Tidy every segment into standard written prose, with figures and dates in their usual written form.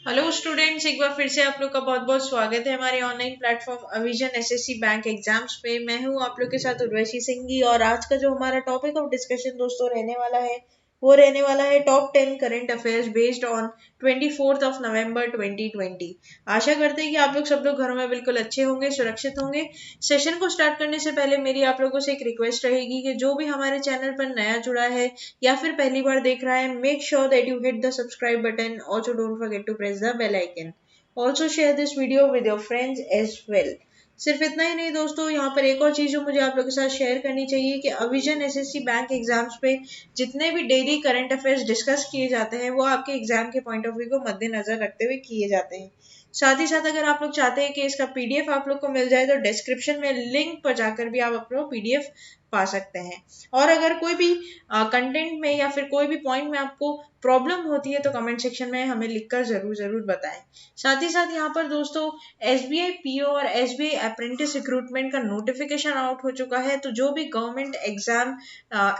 Hello students, एक बार फिर से आप लोग का बहुत बहुत स्वागत है हमारे ऑनलाइन प्लेटफॉर्म अविजन एसएससी बैंक एग्जाम्स पे। मैं हूं आप लोग के साथ उर्वशी सिंह जी, और आज का जो हमारा टॉपिक ऑफ डिस्कशन दोस्तों रहने वाला है वो रहने वाला है top 10 current affairs based on 24 नवंबर 2020। आशा करते हैं कि आप लोग सब लोग घरों में बिल्कुल अच्छे होंगे, सुरक्षित होंगे। सेशन को स्टार्ट करने से पहले मेरी आप लोगों से एक रिक्वेस्ट रहेगी कि जो भी हमारे चैनल पर नया जुड़ा है या फिर पहली बार देख रहा है, make sure that you hit the subscribe button. Also don't forget to press the bell icon. Also share this video with your friends as well. सिर्फ इतना ही नहीं दोस्तों, यहाँ पर एक और चीज जो मुझे आप लोगों के साथ शेयर करनी चाहिए कि अविजन एसएससी बैंक एग्जाम्स पे जितने भी डेली करंट अफेयर्स डिस्कस किए जाते हैं वो आपके एग्जाम के पॉइंट ऑफ व्यू को मद्देनजर रखते हुए किए जाते हैं। साथ ही साथ अगर आप लोग चाहते हैं कि इसका पीडीएफ आप लोग को मिल जाए तो डिस्क्रिप्शन में लिंक पर जाकर भी आप अपना पीडीएफ पा सकते हैं। और अगर कोई भी कंटेंट में या फिर कोई भी पॉइंट में आपको प्रॉब्लम होती है तो कमेंट सेक्शन में हमें लिखकर जरूर जरूर बताएं। साथ ही साथ यहाँ पर दोस्तों एसबीआई पीओ और एसबीआई अप्रेंटिस रिक्रूटमेंट का नोटिफिकेशन आउट हो चुका है। तो जो भी गवर्नमेंट एग्जाम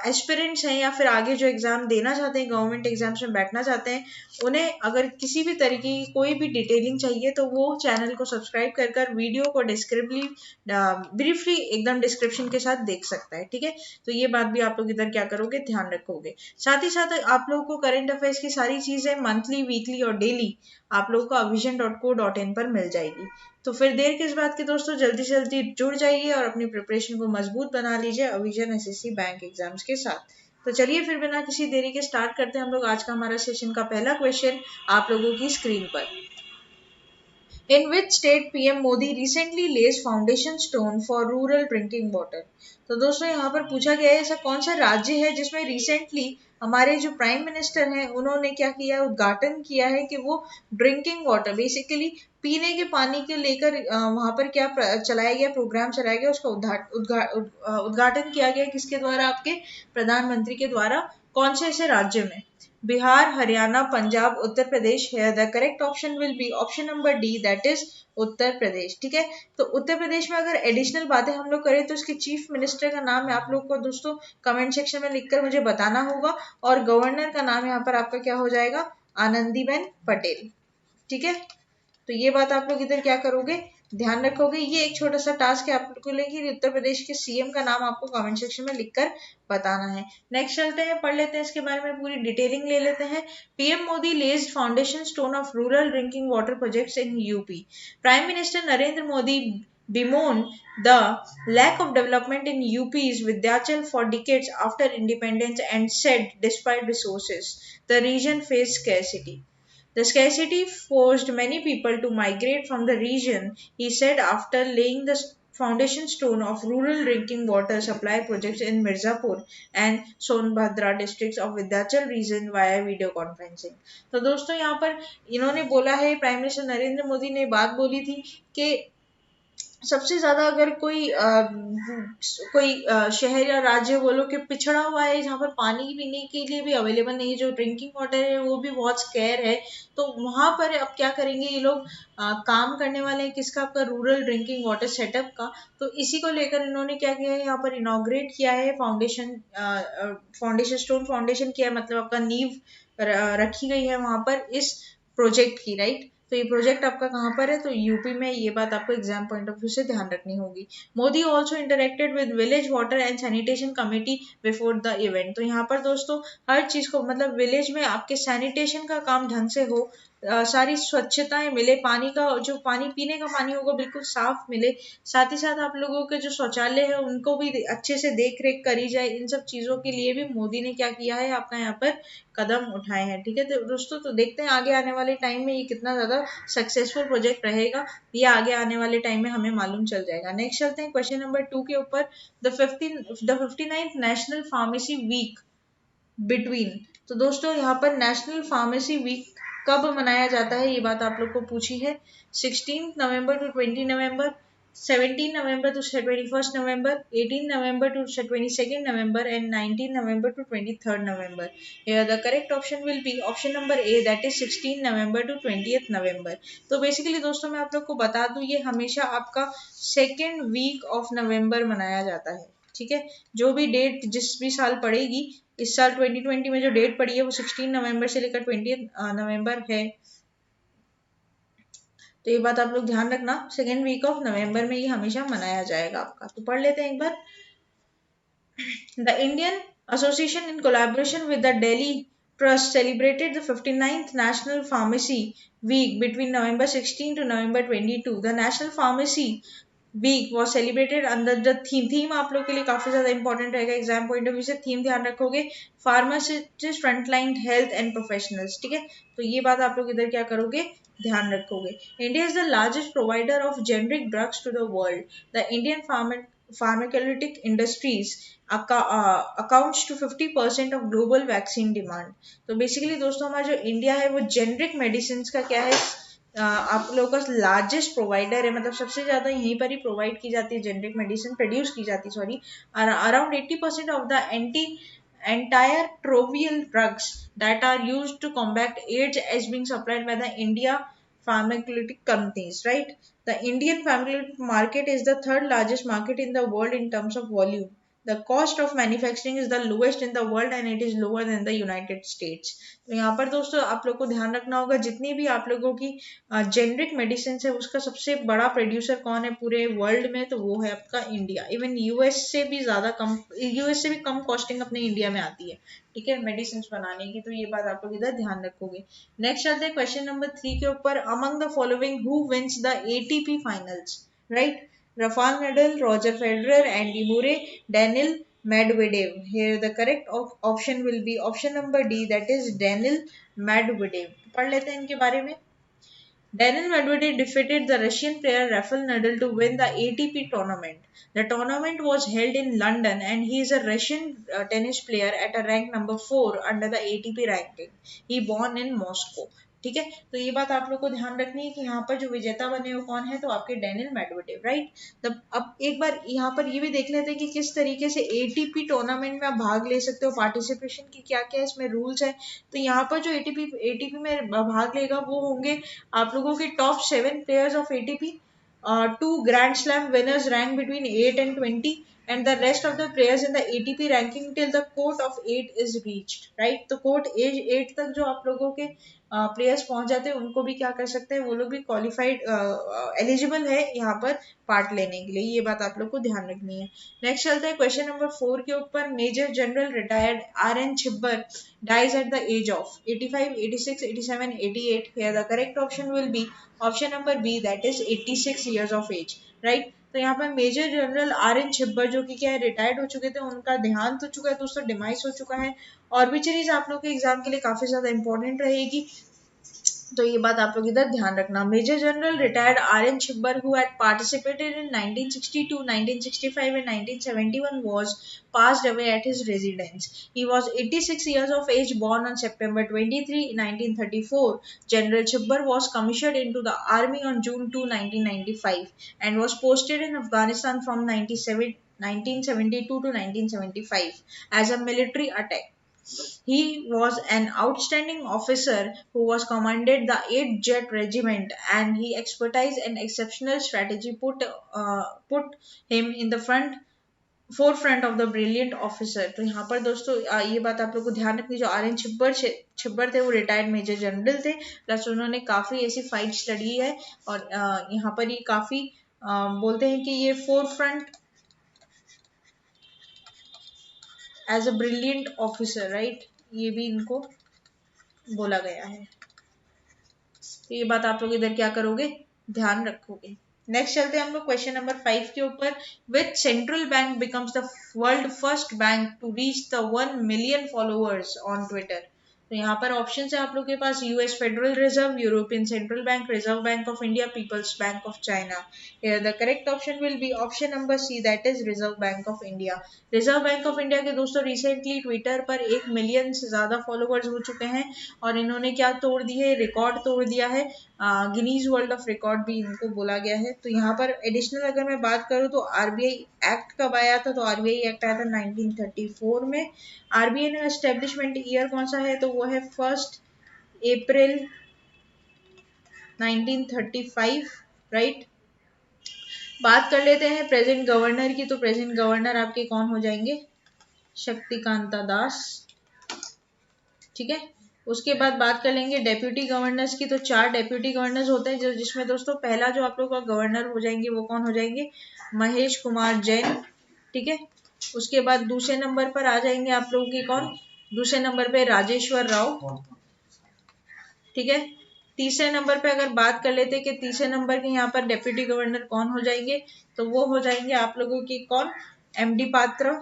एस्पिरेंट्स हैं या फिर आगे जो एग्जाम देना चाहते हैं, गवर्नमेंट एग्जाम्स में बैठना चाहते हैं, उन्हें अगर किसी भी तरीके की कोई भी डिटेलिंग चाहिए तो वो चैनल को सब्सक्राइब कर वीडियो को डिस्क्रिप्टिवली ब्रीफली एकदम डिस्क्रिप्शन के साथ देख सकता है। ठीक है, तो ये बात भी आप लोग इधर क्या करोगे, ध्यान रखोगे। साथ ही साथ आप लोगों को करंट अफेयर्स की सारी चीजें मंथली, वीकली और डेली आप लोगों को avision.co.in पर मिल जाएगी। तो फिर देर किस बात की दोस्तों, जल्दी से जल्दी जुड़ जाइए और अपनी प्रिपरेशन को मजबूत बना लीजिए अविजन एसएससी बैंक एग्जाम्स के साथ। तो चलिए फिर बिना किसी देरी के स्टार्ट करते हैं हम लोग आज का हमारा सेशन का पहला क्वेश्चन आप लोगों की स्क्रीन पर। In which state PM Modi recently lays foundation stone for rural drinking water? तो दोस्तों यहाँ पर पूछा गया है ऐसा कौन सा राज्य है जिसमें रिसेंटली हमारे जो प्राइम मिनिस्टर हैं उन्होंने क्या किया, उद्घाटन किया है कि वो ड्रिंकिंग वाटर बेसिकली पीने के पानी के लेकर वहां पर क्या चलाया गया, प्रोग्राम चलाया गया, उसका उद्घाटन किया गया किसके द्वारा, आपके प्रधानमंत्री के द्वारा। कौन से ऐसे राज्य में? बिहार, हरियाणा, पंजाब, उत्तर प्रदेश है। The correct option will be option number D, that is Uttar Pradesh. ठीक है, तो उत्तर प्रदेश में अगर एडिशनल बातें हम लोग करें तो इसके चीफ मिनिस्टर का नाम है आप लोग को दोस्तों कमेंट सेक्शन में लिखकर मुझे बताना होगा, और गवर्नर का नाम यहाँ पर आपका क्या हो जाएगा, आनंदीबेन पटेल। ठीक है, तो ये बात आप लोग इधर क्या करोगे, ध्यान रखोगे। ये एक छोटा सा टास्क है आप लोग को लेके उत्तर प्रदेश के सीएम का नाम आपको कमेंट सेक्शन में लिखकर बताना है। नेक्स्ट चलते हैं, पढ़ लेते हैं इसके बारे में पूरी डिटेलिंग ले लेते हैं। PM Modi lays foundation stone of rural drinking water projects in UP. Prime minister Narendra Modi bemoaned the lack of development in UP's Vindhyachal for decades after independence and said despite resources, the region faced scarcity. The scarcity forced many people to migrate from the region, he said after laying the foundation stone of rural drinking water supply projects in Mirzapur and Sonbhadra districts of Vindhyachal region via video conferencing। तो दोस्तों यहाँ पर इन्होंने बोला है, prime minister Narendra Modi ने बात बोली थी कि सबसे ज्यादा अगर कोई शहर या राज्य बोलो कि पिछड़ा हुआ है, जहाँ पर पानी पीने के लिए भी अवेलेबल नहीं है, जो ड्रिंकिंग वाटर है वो भी बहुत स्केयर है, तो वहां पर अब क्या करेंगे ये लोग, काम करने वाले हैं किसका, आपका रूरल ड्रिंकिंग वाटर सेटअप का। तो इसी को लेकर इन्होंने क्या किया है, यहाँ पर इनॉग्रेट किया है फाउंडेशन स्टोन फाउंडेशन किया है, मतलब आपका नींव रखी गई है वहां पर इस प्रोजेक्ट की, राइट। तो ये प्रोजेक्ट आपका कहाँ पर है, तो यूपी में। ये बात आपको एग्जाम पॉइंट ऑफ व्यू से ध्यान रखनी होगी। Modi also interacted with village water and sanitation committee before the event. तो यहाँ पर दोस्तों हर चीज को, मतलब विलेज में आपके सैनिटेशन का काम ढंग से हो, सारी स्वच्छताएं मिले, पानी का जो पानी पीने का पानी होगा बिल्कुल साफ मिले, साथ ही साथ आप लोगों के जो शौचालय है उनको भी अच्छे से देख रेख करी जाए। इन सब चीजों के लिए भी मोदी ने क्या किया है, आपका यहाँ पर कदम उठाए हैं। ठीक है, तो दोस्तों तो देखते हैं आगे आने वाले टाइम में ये कितना ज्यादा सक्सेसफुल प्रोजेक्ट रहेगा, ये आगे आने वाले टाइम में हमें मालूम चल जाएगा। नेक्स्ट चलते हैं क्वेश्चन नंबर 2 के ऊपर। The 59th national pharmacy week between. तो दोस्तों यहाँ पर नेशनल फार्मेसी वीक कब मनाया जाता है, ये बात आप लोग को पूछी है। 16 November to 20 November, 17 November to 21 November, 18 November to 22 November and 19 November to 23 November. Here the correct option will be option number A, that is 16 November to 20 November. तो बेसिकली दोस्तों मैं आप लोग को बता दूं ये हमेशा आपका सेकेंड वीक ऑफ नवंबर मनाया जाता है। ठीक है, जो भी डेट जिस भी साल पड़ेगी, इस साल 2020 में जो डेट पड़ी है वो 16 नवंबर से लेकर 20 नवंबर है। तो ये बात आप लोग ध्यान रखना, सेकेंड वीक ऑफ नवंबर में ये हमेशा मनाया जाएगा आपका। तो पढ़ लेते हैं एक बार। The Indian Association, in collaboration with the Delhi Trust, celebrated the 59th National Pharmacy Week between November 16 to November 22. The National Pharmacy Week was celebrated under the theme आप लोग के लिए काफी ज्यादा इंपॉर्टेंट रहेगा एग्जाम पॉइंट ऑफ व्यू से। Theme ध्यान रखोगे, pharmacist, frontline health and professionals. ठीक है, तो ये बात आप लोग इधर क्या करोगे, ध्यान रखोगे। India is the largest provider of generic drugs to the world. The Indian pharmaceutical industries accounts to 50% of global vaccine demand। तो बेसिकली दोस्तों हमारा जो इंडिया है वो जेनरिक मेडिसिन का क्या है, आप लोगों का लार्जेस्ट प्रोवाइडर है, मतलब सबसे ज्यादा यहीं पर ही प्रोवाइड की जाती है जेनरिक मेडिसिन, प्रोड्यूस की जाती है, sorry. Around 80% of the antiretroviral drugs that are used to combat AIDS is being supplied by the India pharmaceutical companies, right? The Indian pharmaceutical market is the third largest market in the world in terms of volume. The cost of manufacturing is the lowest in the world and it is lower than the United States। तो यहाँ पर दोस्तों आप लोग को ध्यान रखना होगा, जितनी भी आप लोगों की जेनरिक मेडिसिन है उसका सबसे बड़ा प्रोड्यूसर कौन है पूरे वर्ल्ड में, तो वो है आपका इंडिया। इवन यूएस से भी ज्यादा कम, यूएस से भी कम कॉस्टिंग अपने इंडिया में आती है, ठीक है, मेडिसिन बनाने की। तो ये बात आप लोग इधर ध्यान रखोगे। नेक्स्ट चलते हैं क्वेश्चन नंबर 3 के ऊपर। Among the following who wins the ATP finals, right? Rafael Nadal, Roger Federer, Andy Murray, Daniil Medvedev। Here the correct option will be option number D, that is Daniil Medvedev। पढ़ लेते हैं इनके बारे में। Daniil Medvedev defeated the Russian player Rafael Nadal to win the ATP tournament। The tournament was held in London and he is a Russian tennis player at a rank number 4 under the ATP ranking। He born in Moscow। ठीक है, तो ये बात आप लोग को ध्यान रखनी है कि यहाँ पर जो विजेता बने वो कौन है, तो आपके डेनिल मेडवेडेव, राइट? तब अब एक बार यहाँ पर ये भी देख लेते हैं कि किस तरीके से एटीपी टूर्नामेंट में आप भाग ले सकते हो, पार्टिसिपेशन की क्या क्या इसमें रूल्स है। तो यहाँ पर जो एटीपी में भाग लेगा वो होंगे आप लोगों के top 7 players of ATP, 2 grand slam winners rank between 8 and 20 and the rest of the players in the ATP ranking till the court of 8 is reached, right? तो कोर्ट एज 8 तक जो आप लोगों के प्लेयर्स पहुंच जाते हैं उनको भी क्या कर सकते हैं, वो लोग भी क्वालिफाइड एलिजिबल है यहाँ पर पार्ट लेने के लिए। ये बात आप लोग को ध्यान रखनी है। नेक्स्ट चलते हैं क्वेश्चन नंबर 4 के ऊपर। Major general retired RN Chhibber dies at the age of 85, 86, 87, 88। Here the correct option will be option number B, that is 86 years of age, right? तो यहाँ पर मेजर जनरल RN छिब्बर जो कि क्या है, रिटायर्ड हो चुके थे, उनका देहांत हो चुका है दोस्तों, डिमाइस हो चुका है। और भी चीज आप लोग के एग्जाम के लिए काफी ज्यादा इंपॉर्टेंट रहेगी, तो ये बात आप लोग इधर ध्यान रखना। Major general retired RN Chhibber who had participated in 1962, 1965 and 1971 was passed away at his residence। He was 86 years of age, born on September 23, 1934। General Chibbar was commissioned into the army on June 2, 1995 and was posted in Afghanistan from 1972 to 1975 as a military attack। He was an outstanding officer who was commanded the 8th Jet Regiment and he expertise and exceptional strategy put him in the forefront of the brilliant officer। तो यहाँ पर दोस्तों ये बात आप लोग को ध्यान रखनी, जो RN छिब्बर थे वो रिटायर्ड मेजर जनरल थे, प्लस उन्होंने काफी ऐसी फाइट्स लड़ी है और यहाँ पर ये काफी बोलते हैं कि ये forefront as a brilliant officer, right? ये भी इनको बोला गया है। तो ये बात आप लोग इधर क्या करोगे, ध्यान रखोगे। नेक्स्ट चलते हैं हम लोग क्वेश्चन नंबर 5 के ऊपर। Which central bank becomes the world first bank to reach the 1 million followers on Twitter. तो यहाँ पर ऑप्शन है आप लोग के पास US Federal Reserve, European Central Bank, Reserve Bank of India, People's Bank of China. Here the correct option will be option number C, that is Reserve Bank of India. Reserve Bank of India के दोस्तों recently Twitter पर 1 million से ज्यादा followers हो चुके हैं और इन्होंने क्या तोड़ दी है, रिकॉर्ड तोड़ दिया है, गिनीज वर्ल्ड ऑफ रिकॉर्ड भी इनको बोला गया है। तो यहाँ पर एडिशनल अगर मैं बात करूँ तो आरबीआई एक्ट कब आया था, तो आरबीआई एक्ट आया था 1934 में। आरबीआई ने एस्टेब्लिशमेंट ईयर कौन सा है, तो वो है 1 अप्रैल 1935, राइट? बात कर लेते हैं प्रेजेंट गवर्नर की। तो प्रेजेंट गवर्नर आपके कौन हो जाएंगे, शक्तिकांता दास, ठीक है? उसके बाद बात कर लेंगे डेप्यूटी गवर्नर्स की। तो 4 डेप्यूटी गवर्नर्स होते हैं, जिसमें दोस्तों पहला जो आप लोग का गवर्नर हो जाएंगे वो कौन हो जाएंगे, महेश कुमार जैन, ठीक है। उसके बाद दूसरे नंबर पर आ जाएंगे आप लोगों के कौन, दूसरे नंबर पे राजेश्वर राव, ठीक है। तीसरे नंबर पे अगर बात कर लेते कि तीसरे नंबर के यहाँ पर डेप्यूटी गवर्नर कौन हो जाएंगे, तो वो हो जाएंगे आप लोगों की कौन, एमडी पात्रा।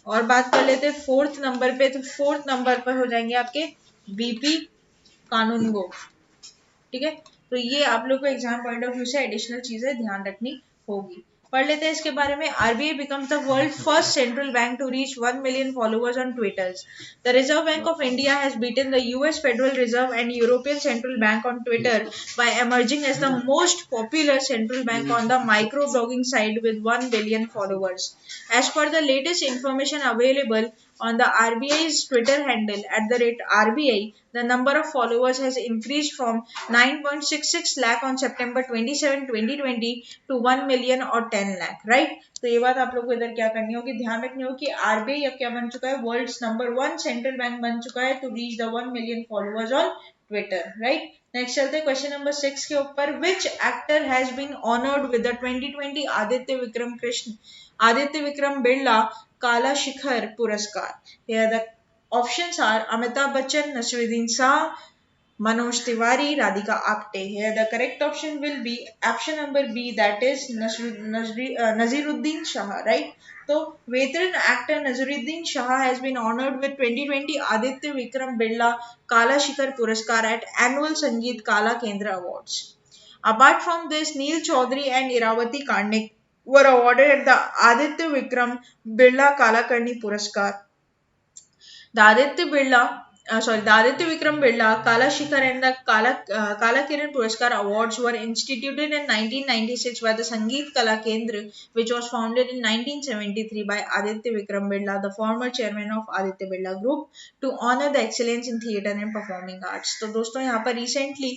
और बात कर लेते फोर्थ नंबर पे, तो फोर्थ नंबर पर हो जाएंगे आपके बीपी कानूनगो, ठीक है। तो ये आप लोग को एग्जाम पॉइंट ऑफ व्यू से एडिशनल चीजें ध्यान रखनी होगी। पढ़ लेते हैं इसके बारे में। RBI becomes the world first central bank to reach 1 million followers on Twitter. The Reserve Bank of India has beaten the US Federal Reserve and European Central Bank on Twitter by emerging as the most popular central bank on the micro blogging site with 1 billion followers. As per the latest information available on the RBI's Twitter handle @RBI, the number of followers has increased from 9.66 lakh on September 27, 2020 to 1 million or 10 lakh, right? तो ये बात आप लोग को इधर क्या करनी होगी, ध्यान रखनी होगी कि आरबीआई अब क्या बन चुका है, वर्ल्ड्स नंबर 1 सेंट्रल बैंक बन चुका है to reach the 1 million followers on Twitter, right. Next चलते हैं क्वेश्चन नंबर 6 के ऊपर। Which actor has been honoured with the 2020 Aditya Vikram Birla Kala Shikhar पुरस्कार? Here the options are Amitabh Bachchan, Nasruddin Shah, Manoj Tiwari, Radhika Apte. Here the correct option will be option number B, that is Naziruddin Shah, right? So veteran actor Naziruddin Shah has been honored with 2020 Aditya Vikram Birla Kala Shikhar Puraskar at annual Sangeet Kala Kendra Awards. Apart from this, Neil Chaudhary and Iravati Karnik were awarded at the Aditya Vikram Birla Kalakarni Puraskar. The Aditya Vikram Birla, Kala Shikhar and the Kala Kiran Puraskar Awards were instituted in 1996 by the Sangeet Kala Kendra, which was founded in 1973 by Aditya Vikram Birla, the former chairman of Aditya Birla Group, to honor the excellence in theatre and performing arts. तो दोस्तों यहाँ पर recently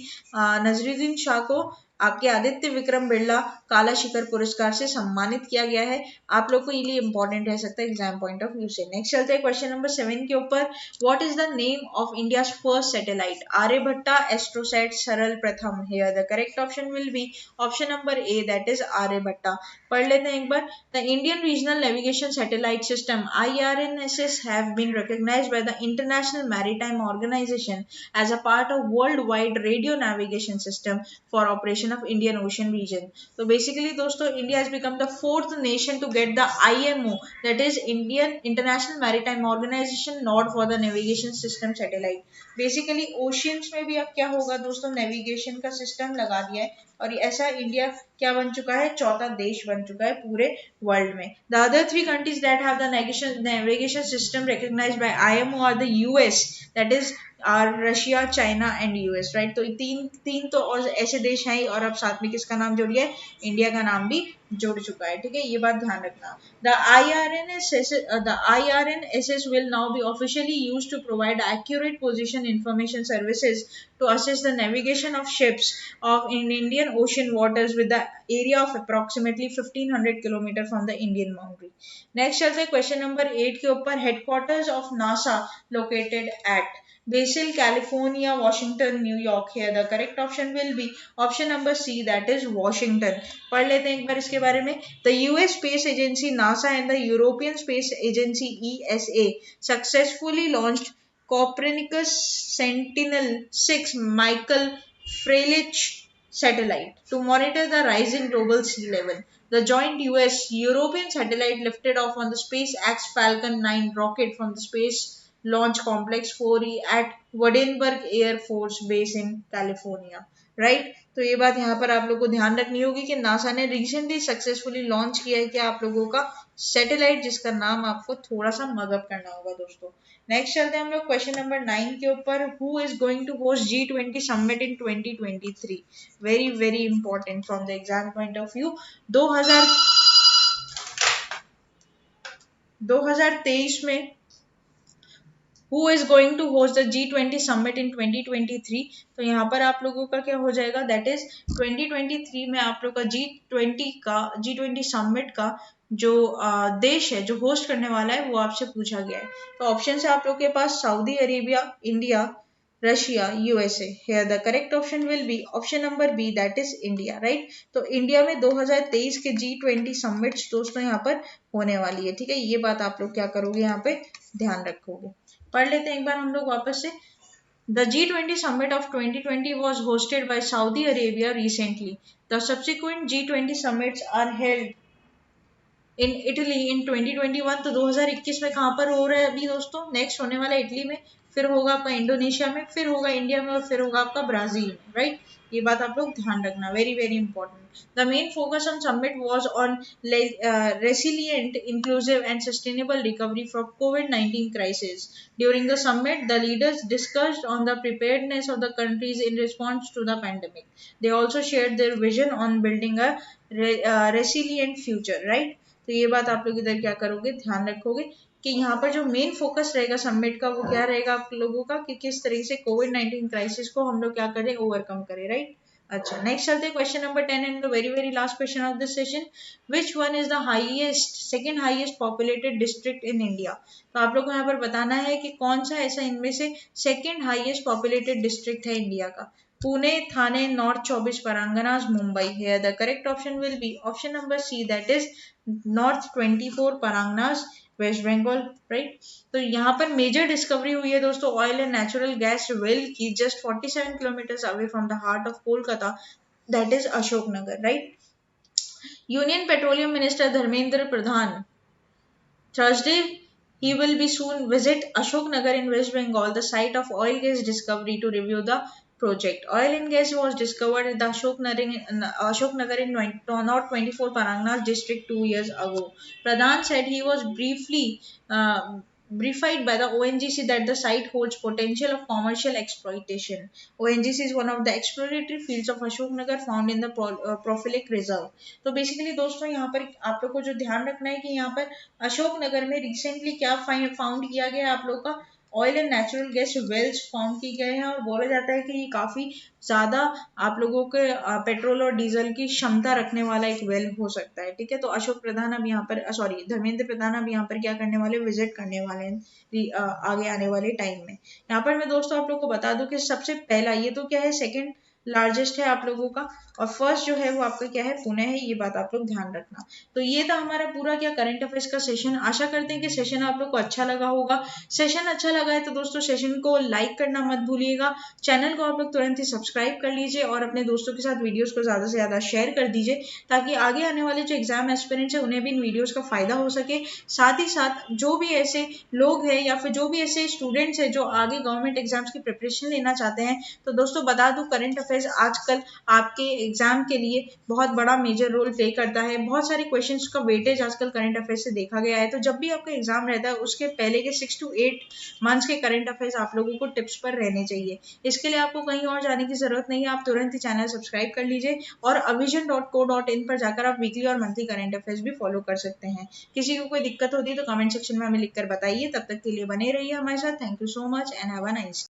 Nazruddin Shah को आपके आदित्य विक्रम बिरला काला शिखर पुरस्कार से सम्मानित किया गया है। आप लोग को ये लिए इंपॉर्टेंट रह सकता है एग्जाम पॉइंट ऑफ व्यू से। नेक्स्ट चलते हैं क्वेश्चन नंबर 7 के ऊपर। What is the name of India's first satellite? Aryabhatta Astrosat Saral Pratham. Here the correct option will be option number A, that is Aryabhatta. पढ़ लेते हैं एक बार। The Indian regional navigation satellite system IRNSS have been recognized by the International Maritime Organization as a part of worldwide radio navigation system for operation of Indian Ocean region. So basically दोस्तों, India has become the 4th nation to get the IMO, that is Indian International Maritime Organization nod for the navigation system satellite. Basically oceans में भी अब क्या होगा दोस्तों, navigation का system लगा दिया है और ऐसा इंडिया क्या बन चुका है, चौथा देश बन चुका है पूरे वर्ल्ड में। The other 3 countries that have the navigation system recognized by IMO are the US, that is Russia, China and US, right. तो तीन तो और ऐसे देश हैं और अब साथ में किसका नाम जोड़ गया है, इंडिया का नाम भी जुड़ चुका है, ठीक है। ये बात ध्यान रखना। The IRNSS will now be officially used to provide accurate position information services to assist the navigation of ships in Indian Ocean waters with the area of approximately 1500 km from the Indian boundary. Next चलते हैं question number 8 के ऊपर। Headquarters of NASA located at Basel, California, Washington, New York. Here the correct option will be option number C, that is Washington. पढ़ लेते हैं एक बार इसके बारे में। The US Space Agency NASA and the European Space Agency ESA successfully launched Copernicus Sentinel-6 Michael Freilich satellite to monitor the rise in global sea level. The joint US-European satellite lifted off on the SpaceX Falcon 9 rocket from the Space Launch Complex 4E at Vandenberg Air Force Base in California, right? तो ये बात यहाँ पर आप लोग को ध्यान रखनी होगी कि नासा ने रिसेंटली सक्सेसफुली लॉन्च किया है क्या आप लोगों का सैटेलाइट, जिसका नाम आपको थोड़ा सा मगअप करना होगा दोस्तों। नेक्स्ट चलते हैं हम लोग क्वेश्चन नंबर 9 के ऊपर। Who is going to host G20 summit in 2023? Very very important from the exam point of view. 2023 में Who is going to host the G20 summit in 2023? तो यहाँ पर आप लोगों का क्या हो जाएगा, that is 2023 में आप लोग का G20 summit का जो देश है जो होस्ट करने वाला है वो आपसे पूछा गया है। तो ऑप्शन है आप लोग के पास Saudi Arabia, India, Russia, USA. Here the correct option will be option number B, that is India, right. तो इंडिया में 2023 के G20 समिट्स दोस्तों यहाँ पर होने वाली है, ठीक है। ये बात आप लोग क्या करोगे, यहाँ पे ध्यान रखोगे। पढ़ लेते हैं एक बार हम लोग वापस से। The G20 summit of 2020 was hosted by Saudi Arabia recently. The subsequent G20 summits are held in Italy इन 2021। तो 2021 में कहाँ पर हो रहा है अभी दोस्तों, नेक्स्ट होने वाला है इटली में, फिर होगा आपका इंडोनेशिया में, फिर होगा इंडिया में, और फिर होगा आपका ब्राजील में, राइट। ये बात आप लोग ध्यान रखना, very very important. The main focus on summit was on resilient, inclusive and sustainable recovery from COVID-19 crisis. During the summit, the leaders discussed on the preparedness of the countries in response to the pandemic. They also shared their vision on building a resilient future, right। तो ये बात आप लोग इधर क्या करोगे, ध्यान रखोगे कि यहाँ पर जो मेन फोकस रहेगा समिट का वो क्या रहेगा आप लोगों का, कि किस तरीके से कोविड-19 क्राइसिस को हम लोग क्या करें, ओवरकम करें, राइट। अच्छा, नेक्स्ट चलते हैं question number 10 and the very very last question of this session. Which one is the highest, second highest populated district in India. तो आप लोग को यहाँ पर बताना है कि कौन सा ऐसा इनमें से सेकंड हाईएस्ट पॉपुलेटेड डिस्ट्रिक्ट है इंडिया का। Pune, Thane, North 24 Parganas, Mumbai. Here the correct option will be option number C, that is North 24 Parganas, West Bengal, right. तो यहाँ पर मेजर डिस्कवरी हुई है दोस्तों oil and natural gas well की just 47 kilometre away from the heart of Kolkata, that is Ashoknagar, right. Union petroleum minister Dharmendra Pradhan Thursday he will be soon visit Ashoknagar in West Bengal, the site of oil gas discovery, to review the project. Oil and gas was discovered at the Ashoknagar in North 24 Paragnas district 2 years ago. Pradhan said he was briefed by the ONGC that the site holds potential of commercial exploitation. ONGC is one of the exploratory fields of Ashoknagar found in the Prolific Reserve. तो basically दोस्तों यहाँ पर आप लोग को जो ध्यान रखना है कि यहाँ पर अशोकनगर में रिसेंटली क्या फाउंड किया गया है आप लोग का, oil and natural gas wells found किए गए हैं, और बोला जाता है कि ये काफी ज्यादा आप लोगों के पेट्रोल और डीजल की क्षमता रखने वाला एक वेल हो सकता है, ठीक है। तो अशोक प्रधान अब यहाँ पर धर्मेंद्र प्रधान अब यहाँ पर क्या करने वाले, विजिट करने वाले हैं आगे आने वाले टाइम में। यहाँ पर मैं दोस्तों आप लोग को बता दूं कि सबसे पहला ये तो क्या है, सेकंड लार्जेस्ट है आप लोगों का, और फर्स्ट जो है वो आपका क्या है, पुणे है। ये बात आप लोग ध्यान रखना। तो ये था हमारा पूरा क्या करंट अफेयर्स का सेशन। आशा करते हैं कि सेशन आप लोग को अच्छा लगा होगा। सेशन अच्छा लगा है तो दोस्तों सेशन को लाइक करना मत भूलिएगा। चैनल को आप लोग तुरंत ही सब्सक्राइब कर लीजिए और अपने दोस्तों के साथ वीडियोस को ज्यादा से ज्यादा शेयर कर दीजिए, ताकि आगे आने वाले जो एग्जाम एस्पिरेंट्स है उन्हें भी इन वीडियोस का फायदा हो सके। साथ ही साथ जो भी ऐसे लोग हैं या फिर जो भी ऐसे स्टूडेंट्स हैं जो आगे गवर्नमेंट एग्जाम्स की प्रिपरेशन लेना चाहते हैं, तो दोस्तों बता दूं करंट अफेयर्स आजकल आपके एग्जाम के लिए बहुत बड़ा मेजर रोल प्ले करता है। बहुत सारे क्वेश्चंस का वेटेज आजकल करंट अफेयर्स से देखा गया है। तो जब भी आपका एग्जाम रहता है उसके पहले के 6 to 8 मंथ्स के करंट अफेयर्स आप लोगों को टिप्स पर रहने चाहिए। इसके लिए आपको कहीं और जाने की जरूरत नहीं है, आप तुरंत ही चैनल सब्सक्राइब कर लीजिए और avision.co.in पर जाकर आप वीकली और मंथली करंट अफेयर्स भी फॉलो कर सकते हैं। किसी को कोई दिक्कत होती है तो कमेंट सेक्शन में हमें लिखकर बताइए। तब तक के लिए बने रहिए हमारे साथ। Thank you so much and have a nice day.